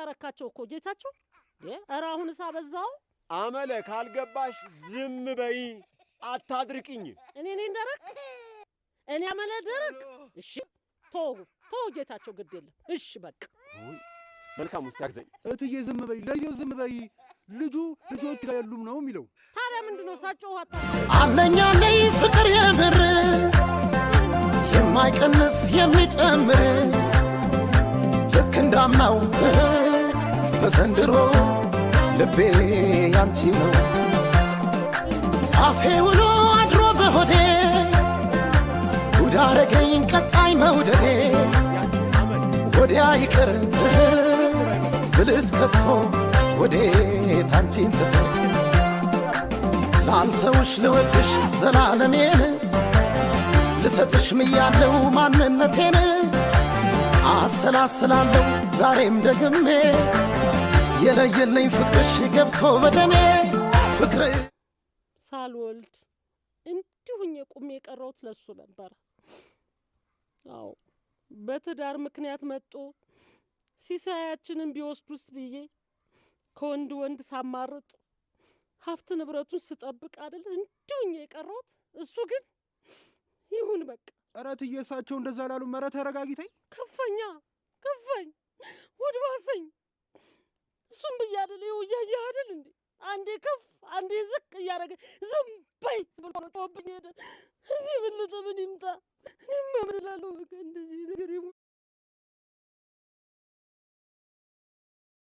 አረካቸው እኮ ጌታቸው ኧረ አሁንስ አበዛው አመለ ካልገባሽ ዝም በይ አታድርቅኝ እኔ እንደረክ እኔ አመለ ደረክ እሺ ቶ ጌታቸው ግድ የለም እሺ በቃ መልካም ውስጥ ያዘኝ እትዬ ዝም በይ ለየው ዝም በይ ልጆች ጋር ያሉም ነው የሚለው ታዲያ ምንድነው ሳጨው አለኛ ነይ ፍቅር የምር የማይቀንስ የሚጨምር ልክ እንዳምናው በዘንድሮ ልቤ ያንቺ ነው አፌ ውሎ አድሮ በሆዴ ጉድ አረገኝ ቀጣይ መውደዴ ወዲያ ይቅር ብልስ ከቶ ወዴት አንቺን ትቶ ላንተውሽ ልወድሽ ዘላለሜን ልሰጥሽ ምያለው ማንነቴን አሰላስላለሁ ዛሬም ደግሜ የለየለኝ ፍቅርሽ ገብቶ በደሜ ፍቅር ሳልወልድ እንዲሁኝ ቁሜ የቀረውት ለሱ ነበር አው በትዳር ምክንያት መጥቶ ሲሳያችንን ቢወስዱስ ብዬ ከወንድ ሳማርጥ ሀብት ንብረቱን ስጠብቅ አይደል እንዲሁኝ የቀረውት እሱ ግን ይሁን በቃ ኧረ እትዬ እሳቸው እንደዛ ላሉ መረ ተረጋጊተኝ ከፋኝ ወድ ባሰኝ እሱም ብያደለ ይውያያ አይደል እንዴ አንዴ ከፍ አንዴ ዝቅ እያረገ ዝም በይ ብሎ ነው ጦብኝ ሄደ እዚህ ብልጥ ምን ይምጣ እኔማ ምን እላለሁ እንደዚህ ነገር